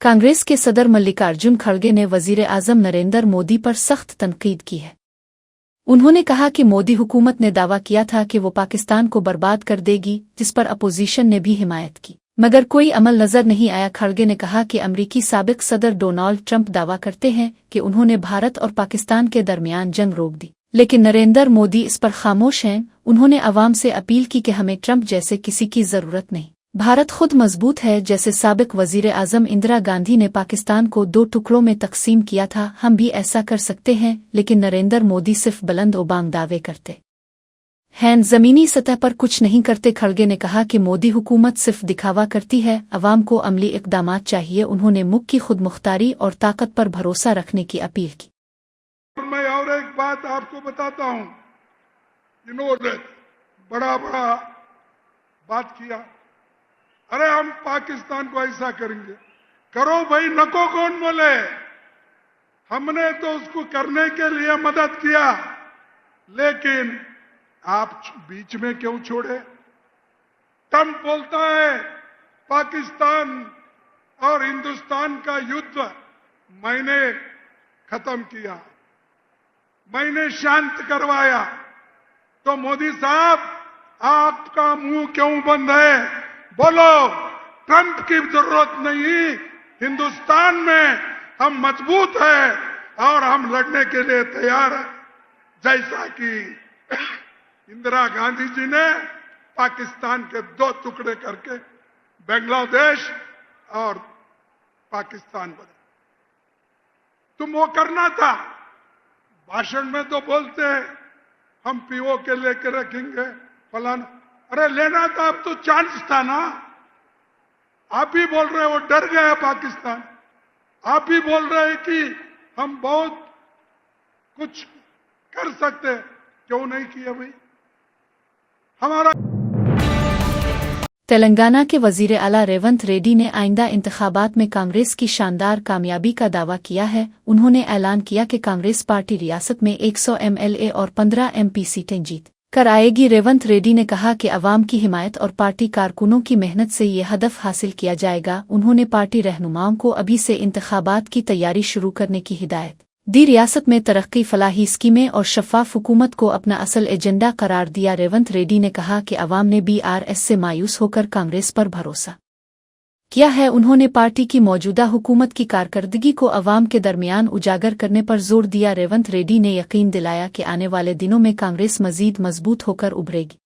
कांग्रेस के सदर मल्लिकार्जुन खड़गे ने वजीर आजम नरेंद्र मोदी पर सख्त तनकीद की है। उन्होंने कहा कि मोदी हुकूमत ने दावा किया था कि वो पाकिस्तान को बर्बाद कर देगी, जिस पर अपोजिशन ने भी हिमायत की, मगर कोई अमल नजर नहीं आया। खड़गे ने कहा कि अमरीकी साबिक सदर डोनाल्ड ट्रंप दावा करते हैं कि उन्होंने भारत और पाकिस्तान के दरमियान जंग रोक दी, लेकिन नरेंद्र मोदी इस पर खामोश हैं। उन्होंने अवाम से अपील की कि हमें ट्रंप जैसे किसी की जरूरत नहीं, भारत खुद मजबूत है। जैसे साबिक वजीर आजम इंदिरा गांधी ने पाकिस्तान को 2 टुकड़ों में तकसीम किया था, हम भी ऐसा कर सकते हैं। लेकिन नरेंद्र मोदी सिर्फ बुलंद ओबांग दावे करते हैं, जमीनी सतह पर कुछ नहीं करते। खड़गे ने कहा कि मोदी हुकूमत सिर्फ दिखावा करती है, अवाम को अमली इक़दामात चाहिए। उन्होंने मुल्क की खुद मुख्तारी और ताकत पर भरोसा रखने की अपील की। मैं और एक बात आपको बताता हूं, इन्होंने बड़ा बात किया, अरे हम पाकिस्तान को ऐसा करेंगे। करो भाई, नको कौन बोले, हमने तो उसको करने के लिए मदद किया, लेकिन आप बीच में क्यों छोड़े। ट्रंप बोलता है पाकिस्तान और हिंदुस्तान का युद्ध मैंने खत्म किया, मैंने शांत करवाया। तो मोदी साहब, आपका मुंह क्यों बंद है, बोलो। ट्रंप की जरूरत नहीं, हिंदुस्तान में हम मजबूत हैं और हम लड़ने के लिए तैयार हैं। जैसा कि इंदिरा गांधी जी ने पाकिस्तान के 2 टुकड़े करके बांग्लादेश और पाकिस्तान बना, तुम वो करना था। भाषण में तो बोलते हैं हम पीओ के लेके रखेंगे फलाना, अरे लेना था, अब तो चांस था ना। आप ही बोल रहे हो डर गया पाकिस्तान, आप ही बोल रहे हैं कि हम बहुत कुछ कर सकते, क्यों नहीं किया भाई हमारा। तेलंगाना के वजीर आला रेवंत रेड्डी ने आइंदा इंतखाबात में कांग्रेस की शानदार कामयाबी का दावा किया है। उन्होंने ऐलान किया कि कांग्रेस पार्टी रियासत में 100 MLA और 15 MP सीटें जीत कर आएगी। रेवंत रेड्डी ने कहा कि अवाम की हिमायत और पार्टी कारकुनों की मेहनत से ये हदफ हासिल किया जाएगा। उन्होंने पार्टी रहनुमाओं को अभी से इंतखाबात की तैयारी शुरू करने की हिदायत दी। रियासत में तरक्की, फलाही स्कीमें और शफ़ाफ हुकूमत को अपना असल एजेंडा करार दिया। रेवंत रेड्डी ने कहा कि अवाम ने BRS से मायूस होकर कांग्रेस पर भरोसा किया है। उन्होंने पार्टी की मौजूदा हुकूमत की कारकर्दगी को अवाम के दरमियान उजागर करने पर जोर दिया। रेवंत रेड्डी ने यकीन दिलाया कि आने वाले दिनों में कांग्रेस मजीद मजबूत होकर उभरेगी।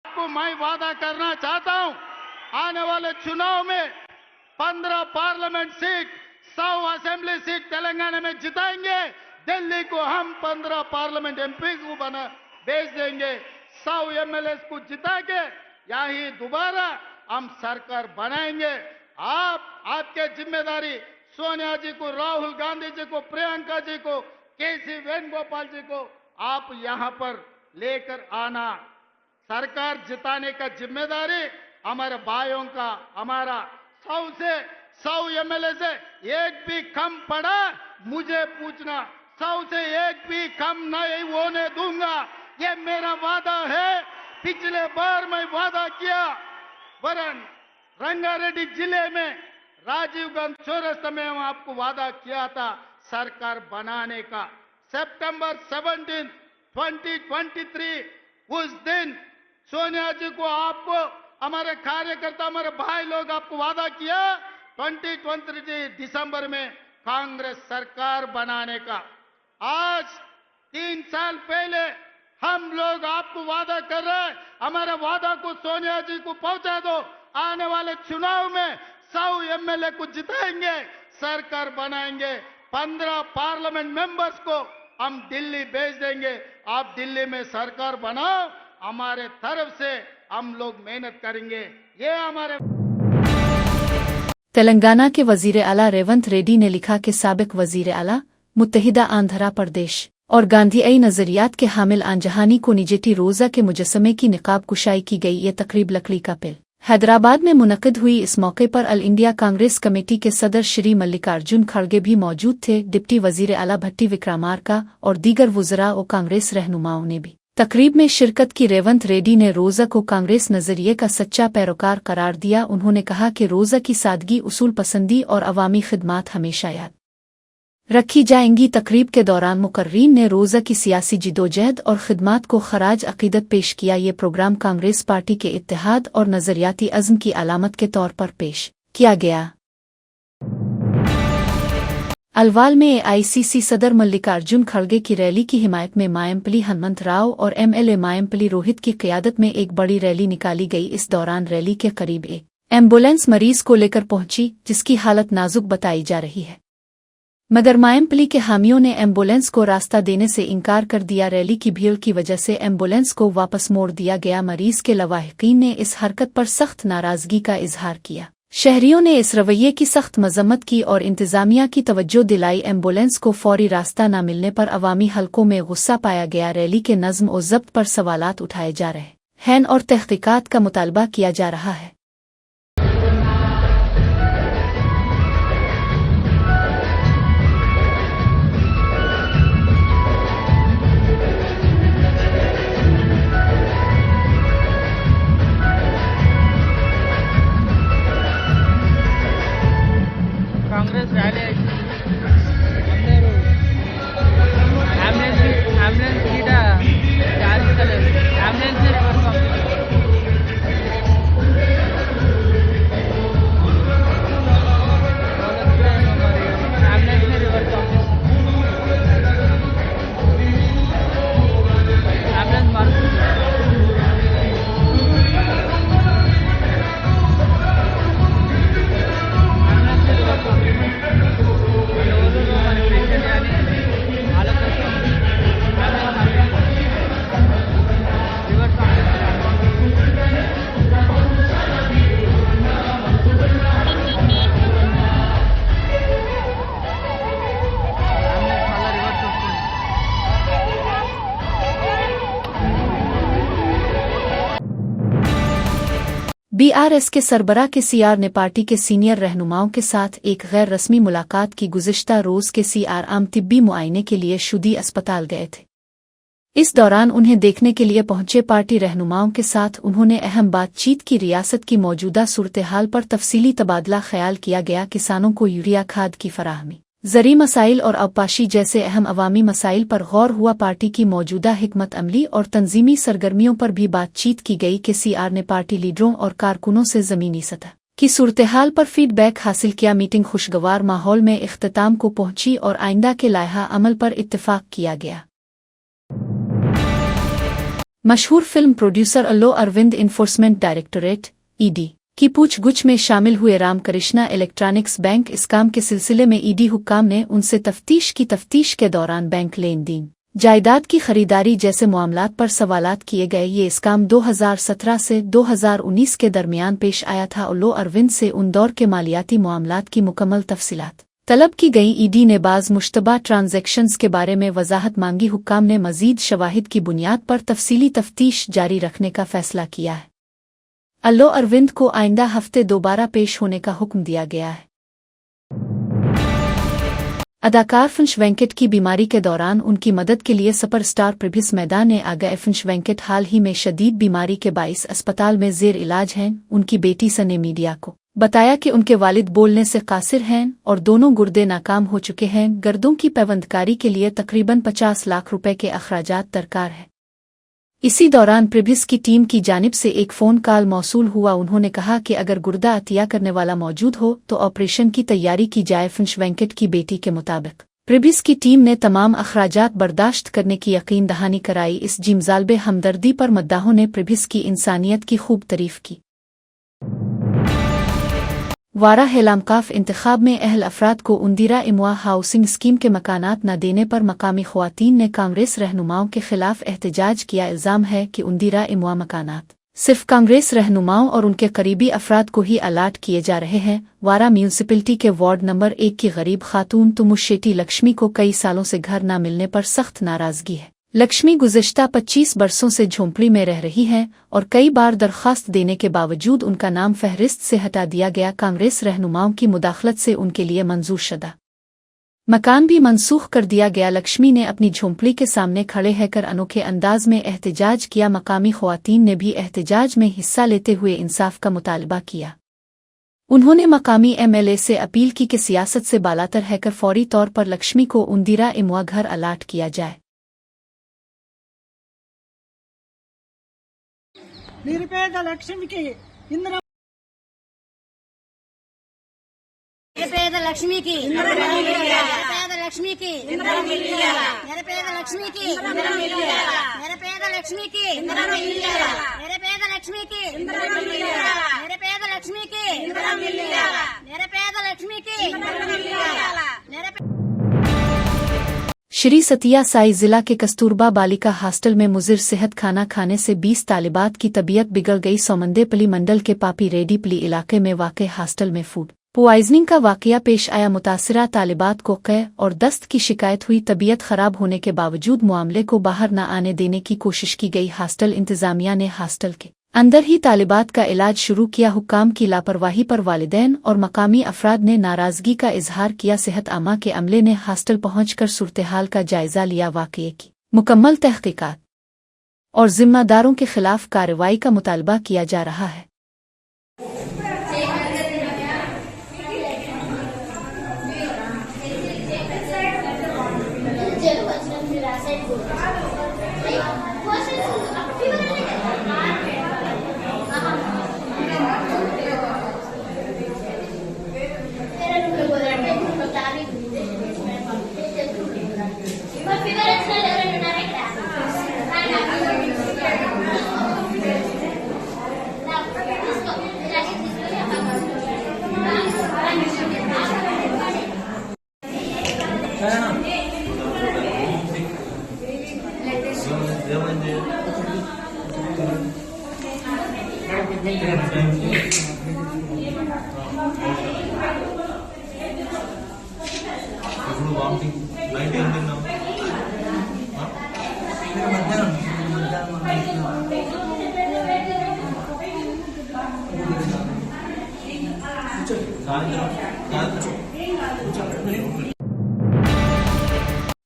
आपको मैं वादा करना चाहता हूं, आने वाले चुनाव में 15 parliament seat, 100 assembly seat Telangana में जिताएंगे। दिल्ली को हम 15 पार्लियामेंट MP को भेज देंगे। 100 MLA को जिता के यही दोबारा हम सरकार बनाएंगे। आपके जिम्मेदारी सोनिया जी को, राहुल गांधी जी को, प्रियंका जी को, KC वेणुगोपाल जी को आप यहां पर लेकर आना। सरकार जिताने का जिम्मेदारी हमारे भाइयों का। हमारा 100 MLA से एक भी कम पड़ा, मुझे पूछना, 100 से एक भी कम नहीं होने दूंगा, ये मेरा वादा है। पिछले बार मैं वादा किया, वरन रंगारेड्डी जिले में राजीव गांधी चौरस्ता में हम आपको वादा किया था सरकार बनाने का। सितंबर 17, 2023 उस दिन सोनिया जी को, आपको, हमारे कार्यकर्ता, हमारे भाई लोग आपको वादा किया 2023 दिसंबर में कांग्रेस सरकार बनाने का। आज 3 साल पहले हम लोग आपको वादा कर रहे हैं, हमारे वादा को सोनिया जी को पहुंचा दो। आने वाले चुनाव में 100 MLA को जिताएंगे, सरकार बनाएंगे। 15 पार्लियामेंट मेंबर्स को हम दिल्ली भेज देंगे। आप दिल्ली में सरकार बनाओ, हमारे तरफ से हम लोग मेहनत करेंगे। ये हमारे। तेलंगाना के वजीर आला रेवंत रेड्डी ने लिखा कि साबिक वजीर आला, मुत्तहिदा आंध्र प्रदेश और गांधीई नजरियात के हामिल आंजहानी को निजटी रोजा के मुजस्समे की निकाब कुशाई की गई। ये तकरीब लकड़ी का पिल हैदराबाद में मुनक़िद हुई। इस मौके पर ऑल इंडिया कांग्रेस कमेटी के सदर श्री मल्लिकार्जुन खड़गे भी मौजूद थे। डिप्टी वजीर आला भट्टी विक्रमार्का और दीगर वुज़रा और कांग्रेस रहनुमाओं ने भी तकरीब में शिरकत की रेवंत रेड्डी ने रोज़ा को कांग्रेस नज़रिए का सच्चा पैरोकार करार दिया। उन्होंने कहा कि रोज़ा की सादगी, उसूल पसंदी और अवामी खिदमात हमेशा याद रखी जाएंगी। तकरीब के दौरान मुकर्रीन ने रोज़ा की सियासी जिदोजहद और खिदमात को खराज अकीदत पेश किया। ये प्रोग्राम कांग्रेस पार्टी के इत्तेहाद और नज़रियाती अज़्म की अलामत के तौर पर पेश किया गया। अलवाल में AICC सदर मल्लिकार्जुन खड़गे की रैली की हिमायत में मायमपल्ली हनुमंत राव और MLA मायमपल्ली रोहित की क़यादत में एक बड़ी रैली निकाली गई। इस दौरान रैली के करीब एक एम्बुलेंस मरीज को लेकर पहुंची, जिसकी हालत नाजुक बताई जा रही है, मगर मायमपल्ली के हामियों ने एम्बुलेंस को रास्ता देने से इनकार कर दिया। रैली की भीड़ की वजह से एम्बुलेंस को वापस मोड़ दिया गया। मरीज के लवाहिकीन ने इस हरकत पर सख्त नाराजगी का इजहार किया। शहरियों ने इस रवैये की सख्त मजम्मत की और इंतजामिया की तवज्जो दिलाई। एम्बुलेंस को फौरी रास्ता न मिलने पर अवामी हलकों में गुस्सा पाया गया। रैली के नज़्म और ज़ब्त पर सवालात उठाए जा रहे हैं और तहकीकात का मुतालबा किया जा रहा है। कांग्रेस रैली एम्बुलेंस कीटा चार्ज कले एम्बुलेंस से रिवर्स BRS के सरबराह के CR ने पार्टी के सीनियर रहनुमाओं के साथ एक गैर रस्मी मुलाकात की। गुज़िश्ता रोज़ के CR आम तिब्बी मुआयने के लिए शुदी अस्पताल गए थे। इस दौरान उन्हें देखने के लिए पहुंचे पार्टी रहनुमाओं के साथ उन्होंने अहम बातचीत की। रियासत की मौजूदा सूरत हाल पर तफसीली तबादला ख्याल किया गया। किसानों को यूरिया खाद की फराहमी, ज़री मसाइल और अवपाशी जैसे अहम अवामी मसाइल पर गौर हुआ। पार्टी की मौजूदा हिकमत अमली और तंजीमी सरगर्मियों पर भी बातचीत की गई कि CR ने पार्टी लीडरों और कारकुनों से ज़मीनी सतह की सूरत-ए-हाल पर फीडबैक हासिल किया। मीटिंग खुशगवार माहौल में इख्तिताम को पहुंची और आइंदा के लायहा अमल पर इत्तिफाक किया गया। मशहूर फिल्म प्रोड्यूसर अल्लू अरविंद इन्फोर्समेंट डायरेक्टोरेट ED की पूछगुछ में शामिल हुए। रामकृष्णा इलेक्ट्रॉनिक्स बैंक स्काम के सिलसिले में ED हुक्काम ने उनसे तफ्तीश के दौरान बैंक लेन देन, जायदाद की खरीदारी जैसे मामलात पर सवालात किए गए। ये स्काम 2017 से 2019 के दरमियान पेश आया था। अल्लू अरविंद से उन दौर के मालियाती मामलात की मुकम्मल तफसीलात तलब की गई। ED ने बाज़ मुश्तबा ट्रांजैक्शंस के बारे में वजाहत मांगी। हुक्काम ने मजीद शवाहिद की बुनियाद पर तफसीली तफ्तीश जारी रखने का फैसला किया है। अल्लू अरविंद को आइंदा हफ्ते दोबारा पेश होने का हुक्म दिया गया है। अदाकार फंश वेंकट की बीमारी के दौरान उनकी मदद के लिए सुपरस्टार प्रभुस मैदान ने आ गए। फंश वेंकट हाल ही में शदीद बीमारी के बाइस अस्पताल में जेर इलाज हैं। उनकी बेटी सन ने मीडिया को बताया कि उनके वालिद बोलने से कासिर हैं और दोनों गुर्दे नाकाम हो चुके हैं। गर्दों की पैवंदकारी के लिए तकरीबन 50 लाख रुपए के अखराजात दरकार है। इसी दौरान प्रभुस की टीम की जानिब से एक फ़ोन कॉल मौसूल हुआ। उन्होंने कहा कि अगर गुर्दा अतिया करने वाला मौजूद हो तो ऑपरेशन की तैयारी की जाए। फंश वेंकट की बेटी के मुताबिक प्रभुस की टीम ने तमाम अखराजात बर्दाश्त करने की यकीन दहानी कराई। इस जिमजालबे हमदर्दी पर मद्दाहों ने प्रभुस की इंसानियत की खूब तारीफ की। वारा हेलामकाफ इंतखाब में अहल अफराद को इंदिरा इमवा हाउसिंग स्कीम के मकानात न देने पर मकामी ख्वातीन ने कांग्रेस रहनुमाओं के खिलाफ एहतजाज किया। इल्ज़ाम है कि इंदिरा इमवा मकानात सिर्फ कांग्रेस रहनुमाओं और उनके करीबी अफराद को ही अलाट किए जा रहे हैं। वारा म्यूनसिपलिटी के वार्ड नंबर 1 की गरीब खातून तुमुशेटी लक्ष्मी को कई सालों से घर न मिलने पर सख्त नाराजगी है। लक्ष्मी गुज़िश्ता 25 बरसों से झोंपड़ी में रह रही हैं और कई बार दरख्वास्त देने के बावजूद उनका नाम फहरिस्त से हटा दिया गया। कांग्रेस रहनुमाओं की मुदाखलत से उनके लिए मंजूर शुदा मकान भी मनसूख कर दिया गया। लक्ष्मी ने अपनी झोंपड़ी के सामने खड़े रहकर अनोखे अंदाज में एहतजाज किया। मकामी ख्वातीन ने भी एहतजाज में हिस्सा लेते हुए इंसाफ का मुतालबा किया। उन्होंने मकामी एमएलए से अपील की कि सियासत से बालातर रहकर फौरी तौर पर लक्ष्मी को उंदिरा इमुआ घर अलाट किया जाए। నిరుపేద లక్ష్మికి ఇంద్ర నిరుపేద లక్ష్మికి నిరుపేద లక్ష్మికి నిరుపేద లక్ష్మికి నిరుపేద లక్ష్మికి నిరుపేద లక్ష్మికి నిరుపేద లక్ష్మికి నిరుపేద లక్ష్మికి श्री सतिया साई जिला के कस्तूरबा बालिका हॉस्टल में मुजिर सेहत खाना खाने से 20 तालिबात की तबीयत बिगड़ गई। सोमंदेपली मंडल के पापी रेडीपली इलाके में वाक़े हॉस्टल में फूड पॉइजनिंग का वाकया पेश आया। मुतासिरा तालिबात को कै और दस्त की शिकायत हुई। तबीयत खराब होने के बावजूद मामले को बाहर न आने देने की कोशिश की गई। हॉस्टल इंतजामिया ने हॉस्टल के अंदर ही तालिबात का इलाज शुरू किया। हुक्काम की लापरवाही पर वालिदैन और मकामी अफराद ने नाराजगी का इजहार किया। सेहत आमा के अमले ने हॉस्टल पहुंचकर सूरत-ए-हाल का जायजा लिया। वाक़ये की मुकम्मल तहकीकात और जिम्मेदारों के खिलाफ कार्रवाई का मुतालबा किया जा रहा है।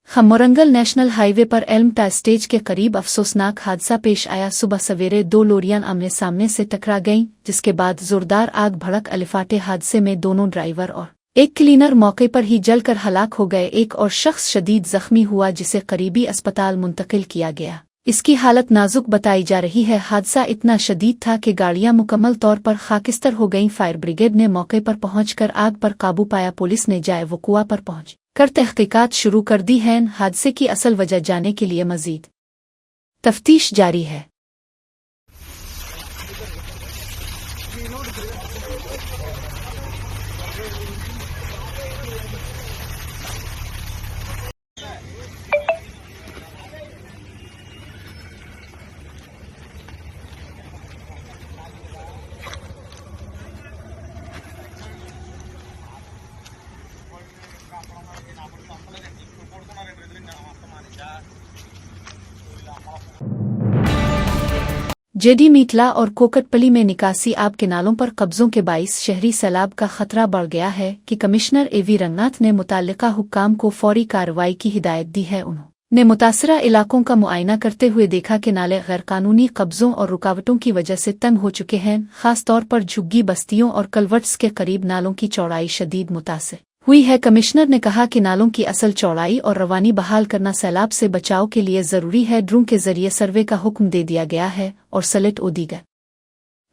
खम्मोरंगल नेशनल हाईवे पर एल्मटा स्टेज के करीब अफसोसनाक हादसा पेश आया। सुबह सवेरे दो लोरियां आमने सामने से टकरा गईं, जिसके बाद जोरदार आग भड़क अलिफाटे। हादसे में दोनों ड्राइवर और एक क्लीनर मौके पर ही जलकर हलाक हो गए। एक और शख्स शदीद जख्मी हुआ, जिसे करीबी अस्पताल मुंतकिल किया गया। इसकी हालत नाजुक बताई जा रही है। हादसा इतना शदीद था कि गाड़ियां मुकम्मल तौर पर खाकिस्तर हो गईं। फायर ब्रिगेड ने मौके पर पहुंचकर आग पर काबू पाया। पुलिस ने जाए वकुआ पर पहुंच कर तहकीकात शुरू कर दी है। हादसे की असल वजह जानने के लिए मजीद तफ्तीश जारी है। जेडी मीठला और कोकटपली में निकासी आब के नालों पर कब्जों के बाइस शहरी सैलाब का खतरा बढ़ गया है कि कमिश्नर एवी रंगनाथ ने मुताल्लिका हुक्काम को फौरी कार्रवाई की हिदायत दी है। उन्होंने मुतासरा इलाकों का मुआयना करते हुए देखा कि नाले गैरकानूनी कब्जों और रुकावटों की वजह से तंग हो चुके हैं। खास तौर पर झुग्गी बस्तियों और कलवर्ट्स के करीब नालों की चौड़ाई शदीद मुतासिर हुई है। कमिश्नर ने कहा कि नालों की असल चौड़ाई और रवानी बहाल करना सैलाब से बचाव के लिए जरूरी है। ड्रोन के जरिए सर्वे का हुक्म दे दिया गया है और सलेट और दीगर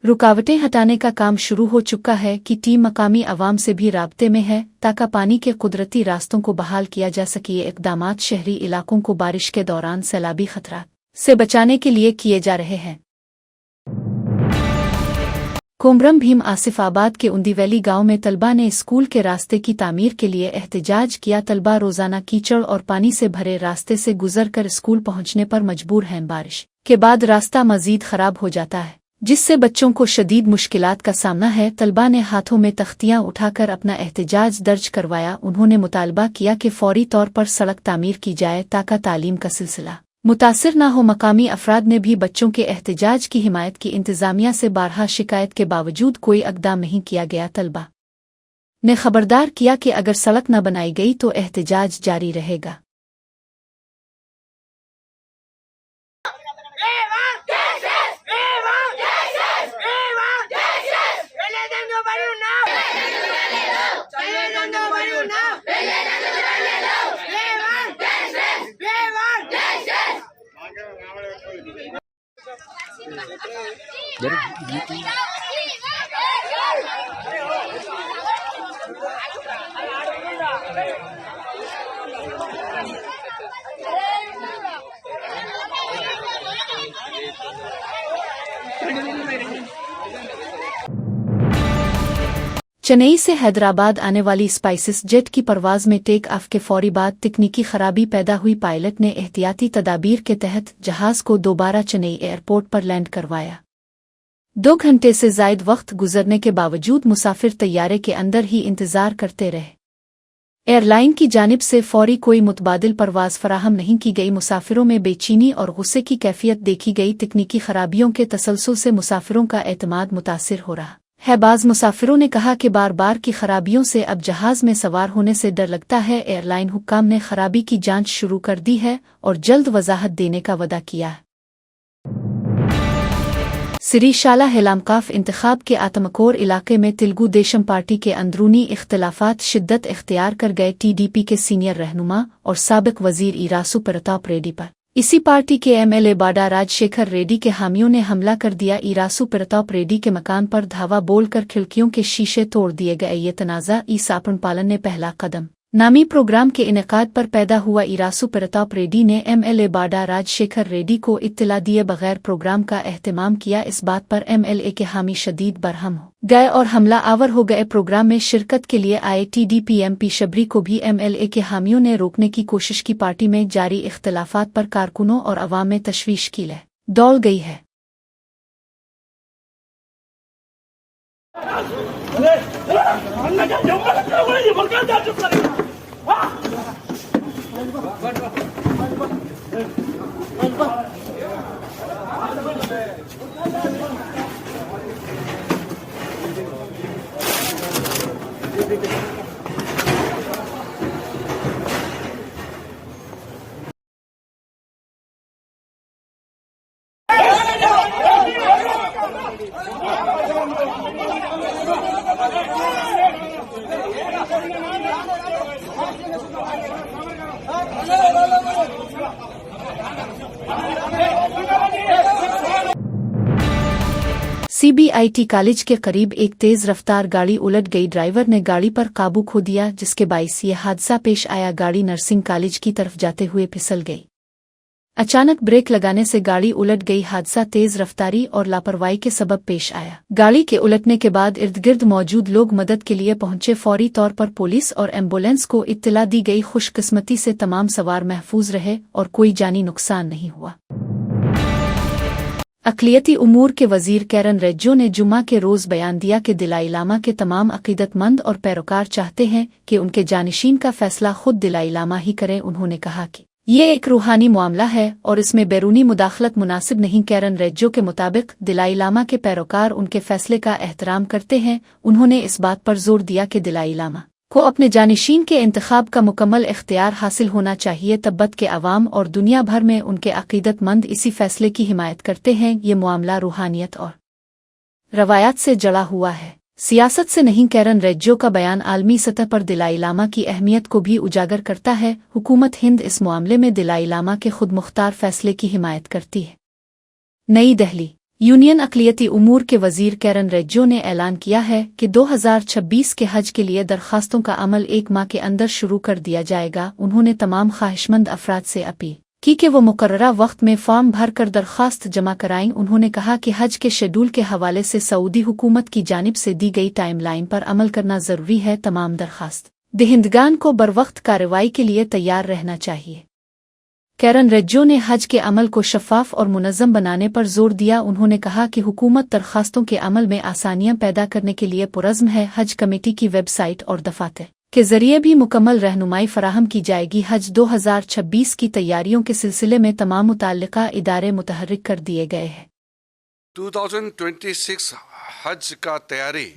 रुकावटें हटाने का काम शुरू हो चुका है कि टीम मकामी अवाम से भी राब्ते में है ताकि पानी के कुदरती रास्तों को बहाल किया जा सके। ये इक़दामात शहरी इलाकों को बारिश के दौरान सैलाबी खतरा से बचाने के लिए किए जा रहे हैं। कोमरम भीम आसिफाबाद के उंदीवैली गांव में तलबा ने स्कूल के रास्ते की तामीर के लिए एहतजाज किया। तलबा रोजाना कीचड़ और पानी से भरे रास्ते से गुजरकर स्कूल पहुंचने पर मजबूर हैं। बारिश के बाद रास्ता मजीद खराब हो जाता है, जिससे बच्चों को शदीद मुश्किलात का सामना है। तलबा ने हाथों में तख्तियां उठाकर अपना एहतजाज दर्ज करवाया। उन्होंने मुतालबा किया कि फौरी तौर पर सड़क तामीर की जाए ताकि तालीम का सिलसिला मुतासिर न हो। मकामी अफराद ने भी बच्चों के एहतजाज की हिमायत की। इंतजामिया से बारहा शिकायत के बावजूद कोई इक़दाम नहीं किया गया। तलबा ने खबरदार किया कि अगर सड़क न बनाई गई तो एहतजाज जारी रहेगा। चेन्नई से हैदराबाद आने वाली स्पाइसेस जेट की परवाज में टेक ऑफ के फौरी बाद तकनीकी खराबी पैदा हुई। पायलट ने एहतियाती तदाबीर के तहत जहाज को दोबारा चेन्नई एयरपोर्ट पर लैंड करवाया। 2 घंटे से ज़ायद वक्त गुजरने के बावजूद मुसाफिर तैयारे के अंदर ही इंतजार करते रहे। एयरलाइन की जानिब से फौरी कोई मुतबादिल परवाज फराहम नहीं की गई। मुसाफिरों में बेचैनी और गुस्से की कैफियत देखी गई। तकनीकी खराबियों के तसलसल से मुसाफिरों का एतमाद मुतासिर हो रहा है। बाज़ मुसाफिरों ने कहा कि बार बार की खराबियों से अब जहाज में सवार होने से डर लगता है। एयरलाइन हुक्काम ने खराबी की जांच शुरू कर दी है और जल्द वजाहत देने का वादा किया है। सिरीशाला हेलामकाफ इंतखाब के आतमकोर इलाके में तेलुगु देशम पार्टी के अंदरूनी इख्तलाफात शिद्दत इख्तियार कर गए। टीडीपी के सीनियर रहनुमा और साबिक वजीर ईरासु प्रताप रेड्डी पर इसी पार्टी के एमएलए बाडा राजशेखर रेड्डी के हामियों ने हमला कर दिया। ईरासु प्रताप रेड्डी के मकान पर धावा बोलकर खिड़कियों के शीशे तोड़ दिए गए। ये तनाज़ा ई सापन पालन ने पहला कदम नामी प्रोग्राम के इनेकाद पर पैदा हुआ। ईरासु प्रताप रेड्डी ने एमएलए बाडा राजशेखर रेड्डी को इत्तला दिए बगैर प्रोग्राम का एहतमाम किया। इस बात पर एमएलए के हामी शदीद बरहम हो गए और हमला आवर हो गए। प्रोग्राम में शिरकत के लिए आए टीडीपी एमपी शबरी को भी एमएलए के हामियों ने रोकने की कोशिश की। पार्टी में जारी इख्तलाफात पर कारकुनों और अवाम में तशवीश की लहर दौड़ गई है। सीबीआईटी कॉलेज के करीब एक तेज रफ्तार गाड़ी उलट गई। ड्राइवर ने गाड़ी पर काबू खो दिया, जिसके बाइस ये हादसा पेश आया। गाड़ी नर्सिंग कॉलेज की तरफ जाते हुए फिसल गई। अचानक ब्रेक लगाने से गाड़ी उलट गई। हादसा तेज रफ्तारी और लापरवाही के सबब पेश आया। गाड़ी के उलटने के बाद इर्द गिर्द मौजूद लोग मदद के लिए पहुंचे। फौरी तौर पर पुलिस और एम्बुलेंस को इत्तला दी गई। खुशकिस्मती से तमाम सवार महफूज रहे और कोई जानी नुकसान नहीं हुआ। अक़लियती उमूर के वजीर कैरन रेज्जो ने जुम्मा के रोज़ बयान दिया कि दलाई लामा के तमाम अक़ीदतमंद और पैरोकार चाहते हैं कि उनके जानिशीन का फैसला खुद दलाई लामा ही करें। उन्होंने कहा कि ये एक रूहानी मामला है और इसमें बैरूनी मुदाखलत मुनासिब नहीं। कैरन रेज्जो के मुताबिक दलाई लामा के पैरोकार उनके फैसले का एहतराम करते हैं। उन्होंने इस बात पर जोर दिया कि दलाई लामा को अपने जानिशीन के इंतखाब का मुकम्मल इख्तियार हासिल होना चाहिए। तब्बत के अवाम और दुनिया भर में उनके अक़ीदतमंद इसी फैसले की हिमायत करते हैं। ये मामला रूहानियत और रवायात से जड़ा हुआ है, सियासत से नहीं। कैरन रेज्जो का बयान आलमी सतह पर दलाई लामा की अहमियत को भी उजागर करता है। हुकूमत हिंद इस मामले में दलाई लामा के खुद मुख्तार फैसले की हिमायत करती है। नई दिल्ली यूनियन अक़लियती उमूर के वजीर कैरन रेज्जो ने ऐलान किया है कि 2026 के हज के लिए दरखास्तों का अमल 1 माह के अंदर शुरू कर दिया जाएगा। उन्होंने तमाम ख्वाहिशमंद अफराद से अपील की कि वो मुकर्ररा वक्त में फॉर्म भर कर दरखास्त जमा कराएं। उन्होंने कहा कि हज के शेड्यूल के हवाले से सऊदी हुकूमत की जानिब से दी गई टाइमलाइन पर अमल करना ज़रूरी है। तमाम दरखास्त दहिंदगान को बरवक्त कार्रवाई के लिए तैयार रहना चाहिए। कैरन रेज्जो ने हज के अमल को शफ़ाफ और मुनज़्ज़म बनाने पर जोर दिया। उन्होंने कहा कि हुकूमत दरखास्तों के अमल में आसानियां पैदा करने के लिए पुरज़्म है। हज कमेटी की वेबसाइट और दफातर के जरिए भी मुकम्मल रहनुमाई फराहम की जाएगी। हज 2026 की तैयारियों के सिलसिले में तमाम मुताल्लिका इदारे मुतहर्रिक कर दिए गए हैं। 2026 हज का तैयारी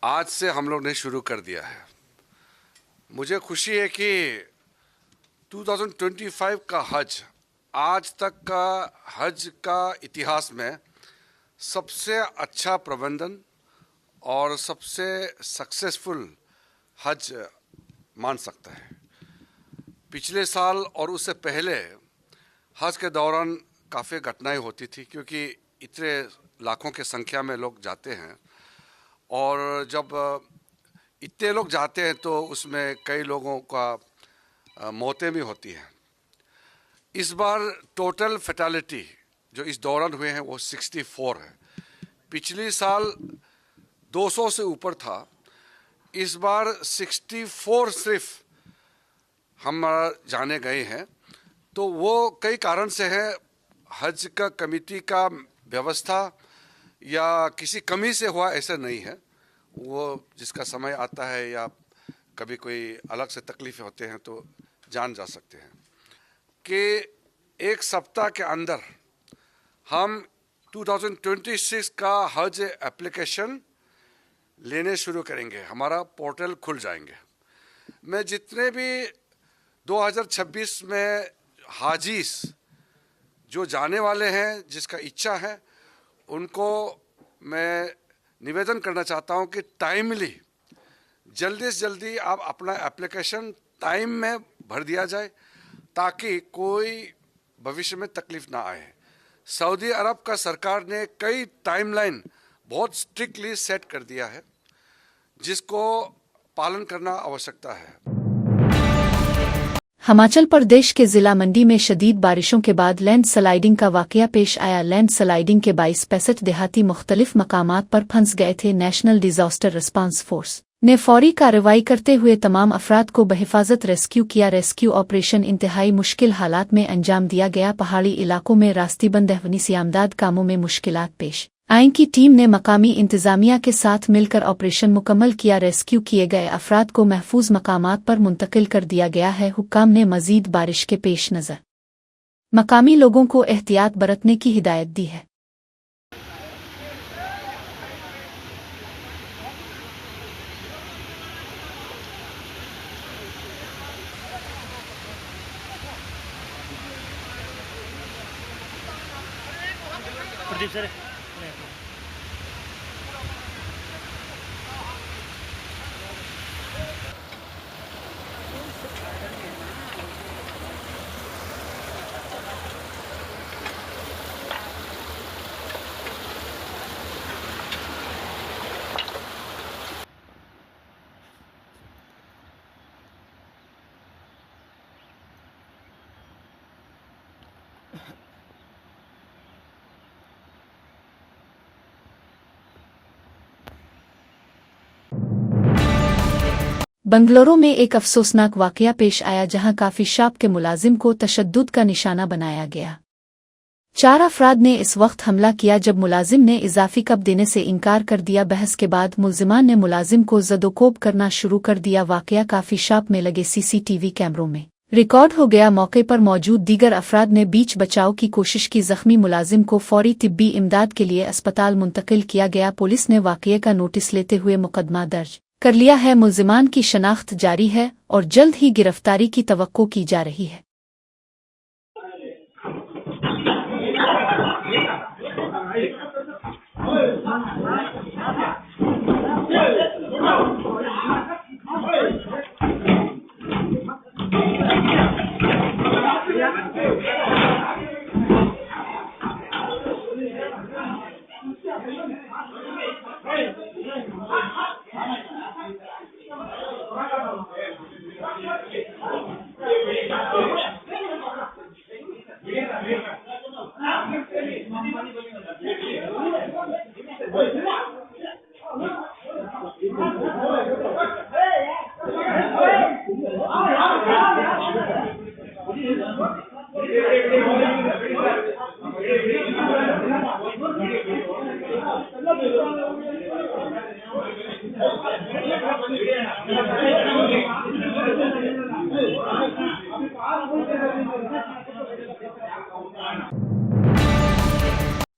आज से हम लोग ने शुरू कर दिया है। मुझे खुशी है कि 2025 का हज आज तक का हज का इतिहास में सबसे अच्छा प्रबंधन और सबसे सक्सेसफुल हज मान सकता है। पिछले साल और उससे पहले हज के दौरान काफ़ी घटनाएं होती थी, क्योंकि इतने लाखों की संख्या में लोग जाते हैं और जब इतने लोग जाते हैं तो उसमें कई लोगों का मौतें भी होती हैं। इस बार टोटल फैटेलिटी जो इस दौरान हुए हैं वो 64 है। पिछले साल 200 से ऊपर था, इस बार 64 सिर्फ हम जाने गए हैं। तो वो कई कारण से है, हज का कमेटी का व्यवस्था या किसी कमी से हुआ ऐसा नहीं है। वो जिसका समय आता है या कभी कोई अलग से तकलीफ होते हैं तो जान जा सकते हैं कि एक सप्ताह के अंदर हम 2026 का हज एप्लीकेशन लेने शुरू करेंगे। हमारा पोर्टल खुल जाएंगे। मैं जितने भी 2026 में हाजीस जो जाने वाले हैं, जिसका इच्छा है, उनको मैं निवेदन करना चाहता हूं कि टाइमली जल्दी से जल्दी आप अपना एप्लीकेशन टाइम में भर दिया जाए ताकि कोई भविष्य में तकलीफ ना आए। सऊदी अरब का सरकार ने कई टाइमलाइन बहुत स्ट्रिक्टली सेट कर दिया है, जिसको पालन करना आवश्यकता है। हिमाचल प्रदेश के जिला मंडी में शदीद बारिशों के बाद लैंड स्लाइडिंग का वाकया पेश आया। लैंड स्लाइडिंग के 22 देहाती मुख्तलिफ मकामात पर फंस गए थे। नेशनल डिजास्टर रिस्पांस फोर्स ने फौरी कार्रवाई करते हुए तमाम अफराद को बहिफाजत रेस्क्यू किया। रेस्क्यू ऑपरेशन इंतहाई मुश्किल हालात में अंजाम दिया गया। पहाड़ी इलाकों में रास्तेबंद रहने से आमदाद कामों में मुश्किलात पेश आई की टीम ने मकामी इंतजामिया के साथ मिलकर ऑपरेशन मुकम्मल किया। रेस्क्यू किए गए अफराद को महफूज मकामात पर मुंतकिल कर दिया गया है। हुक्काम ने मजीद बारिश के पेश नज़र मकामी लोगों को एहतियात बरतने की हिदायत दी है। प्रदीप सर बंगलुरु में एक अफसोसनाक वाकया पेश आया, जहां काफी शॉप के मुलाजिम को तशद्दुद का निशाना बनाया गया। 4 अफराद ने इस वक्त हमला किया जब मुलाजिम ने इजाफी कब देने से इनकार कर दिया। बहस के बाद मुलजिमान ने मुलाजिम को ज़दोकोब करना शुरू कर दिया। वाकया काफी शॉप में लगे CCTV कैमरों में रिकॉर्ड हो गया। मौके पर मौजूद दीगर अफराद ने बीच बचाव की कोशिश की। जख्मी मुलाजिम को फौरी तिब्बी इमदाद के लिए अस्पताल मुंतकिल किया गया। पुलिस ने वाकये का नोटिस लेते हुए मुकदमा दर्ज कर लिया है। मुलजिमान की शनाख्त जारी है और जल्द ही गिरफ्तारी की तवक्को की जा रही है।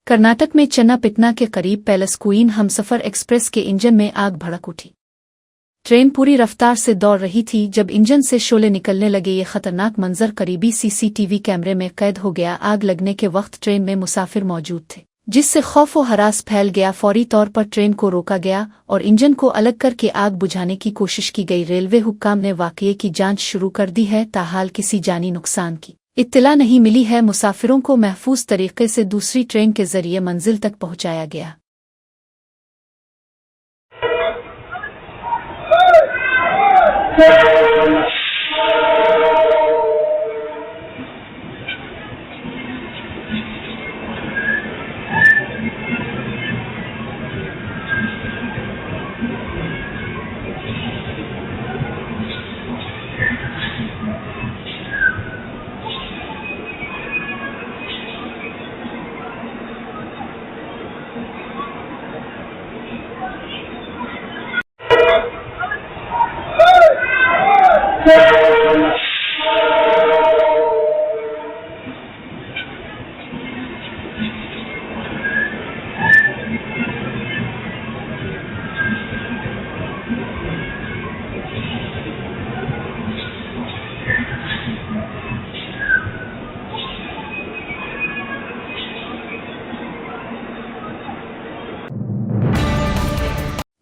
कर्नाटक में चन्नापिटना के करीब पैलेस क्वीन हमसफर एक्सप्रेस के इंजन में आग भड़क उठी। ट्रेन पूरी रफ्तार से दौड़ रही थी जब इंजन से शोले निकलने लगे। ये खतरनाक मंजर करीबी सीसीटीवी कैमरे में कैद हो गया। आग लगने के वक्त ट्रेन में मुसाफिर मौजूद थे, जिससे खौफ व हरास फैल गया। फौरी तौर पर ट्रेन को रोका गया और इंजन को अलग करके आग बुझाने की कोशिश की गई। रेलवे हुक्काम ने वाकये की जांच शुरू कर दी है। ताहाल किसी जानी नुकसान की इत्तला नहीं मिली है। मुसाफिरों को महफूज तरीके से दूसरी ट्रेन के जरिए मंजिल तक पहुंचाया गया।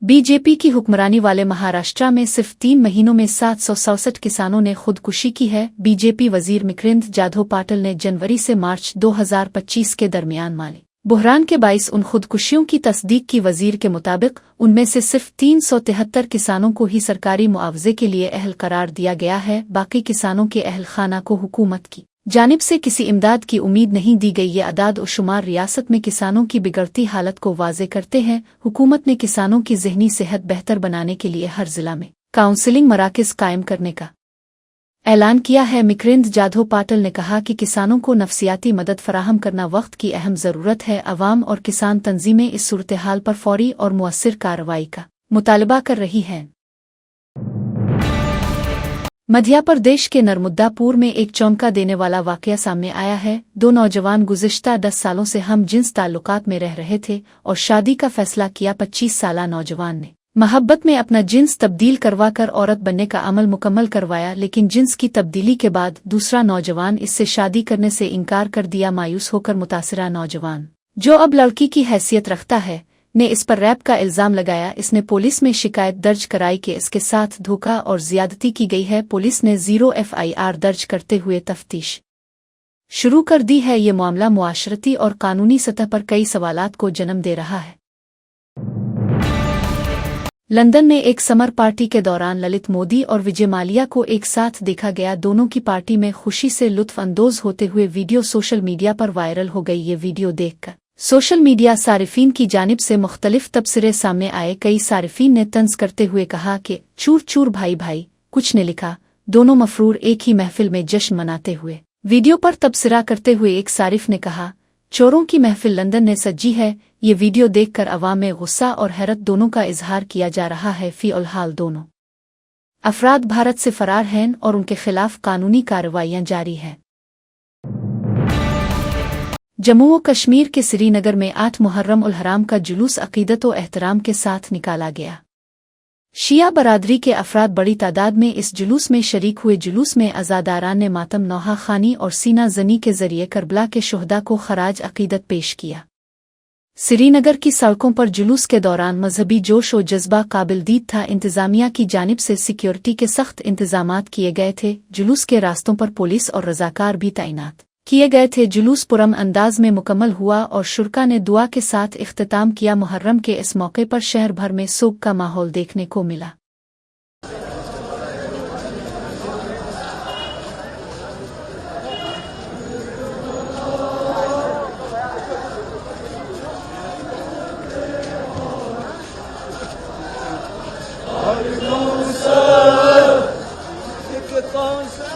बीजेपी की हुक्मरानी वाले महाराष्ट्र में सिर्फ 3 महीनों में 767 किसानों ने खुदकुशी की है। बीजेपी वजीर मिक्रिंद जाधव पाटिल ने जनवरी से मार्च 2025 के दरमियान माली बुहरान के 22 उन खुदकुशियों की तस्दीक की। वजीर के मुताबिक उनमें से सिर्फ 373 किसानों को ही सरकारी मुआवजे के लिए अहल करार दिया गया है। बाकी किसानों के अहल खाना को हुकूमत की जानिब से किसी इमदाद की उम्मीद नहीं दी गई। ये अदाद और शुमार रियासत में किसानों की बिगड़ती हालत को वाज़े करते हैं। हुकूमत ने किसानों की ज़हनी सेहत बेहतर बनाने के लिए हर जिला में काउंसलिंग मराकज़ कायम करने का ऐलान किया है। मिक्रिंद जाधव पाटिल ने कहा कि किसानों को नफसियाती मदद फराहम करना वक्त की अहम ज़रूरत है। अवाम और किसान तंजीमें इस सूरत हाल पर फौरी और मुअस्सिर कार्रवाई का मुतालबा कर रही हैं। मध्य प्रदेश के नर्मदापुर में एक चौंका देने वाला वाकया सामने आया है। 2 नौजवान गुज़िश्ता 10 सालों से हम जिन्स ताल्लुकात में रह रहे थे और शादी का फैसला किया। 25 साला नौजवान ने मोहब्बत में अपना जिन्स तब्दील करवाकर औरत बनने का अमल मुकम्मल करवाया, लेकिन जिन्स की तब्दीली के बाद दूसरा नौजवान इससे शादी करने से इनकार कर दिया। मायूस होकर मुतासिरा नौजवान, जो अब लड़की की हैसियत रखता है, ने इस पर रैप का इल्जाम लगाया। इसने पुलिस में शिकायत दर्ज कराई कि इसके साथ धोखा और ज्यादती की गई है। पुलिस ने 0 FIR दर्ज करते हुए तफ्तीश शुरू कर दी है। ये मामला मुआशरती और कानूनी सतह पर कई सवालात को जन्म दे रहा है। लंदन में एक समर पार्टी के दौरान ललित मोदी और विजय माल्या को एक साथ देखा गया। दोनों की पार्टी में खुशी से लुत्फ अंदोज होते हुए वीडियो सोशल मीडिया पर वायरल हो गई। ये वीडियो देखकर सोशल मीडिया सारिफीन की जानिब से मुख्तलिफ तबसरे सामने आए। कई सारिफीन ने तंज करते हुए कहा कि चूर चूर भाई भाई। कुछ ने लिखा दोनों मफरूर एक ही महफिल में जश्न मनाते हुए। वीडियो पर तबसरा करते हुए एक सारिफ ने कहा चोरों की महफिल लंदन में सजी है। ये वीडियो देखकर अवाम में गुस्सा और हैरत दोनों का इजहार किया जा रहा है। फ़िलहाल दोनों अफराद भारत से फरार हैं और उनके खिलाफ कानूनी कार्रवाइयां जारी हैं। जम्मू व कश्मीर के श्रीनगर में 8 मुहर्रम उल हराम का जुलूस अक़ीदत व एहतराम के साथ निकाला गया। शिया बरादरी के अफराद बड़ी तादाद में इस जुलूस में शरीक हुए। जुलूस में अज़ादारान ने मातम नौहा खानी और सीना जनी के जरिए करबला के शुहदा को खराज अक़ीदत पेश किया। श्रीनगर की सड़कों पर जुलूस के दौरान मजहबी जोश और जज्बा काबिल दीद था। इंतजामिया की जानिब से सिक्योरिटी के सख्त इंतजामात किए गए थे। जुलूस के रास्तों पर पुलिस और रजाकार भी तैनात किए गए थे। जुलूस पुरम अंदाज में मुकम्मल हुआ और शुरका ने दुआ के साथ इख्तिताम किया। मुहर्रम के इस मौके पर शहर भर में सोग का माहौल देखने को मिला। कौन सा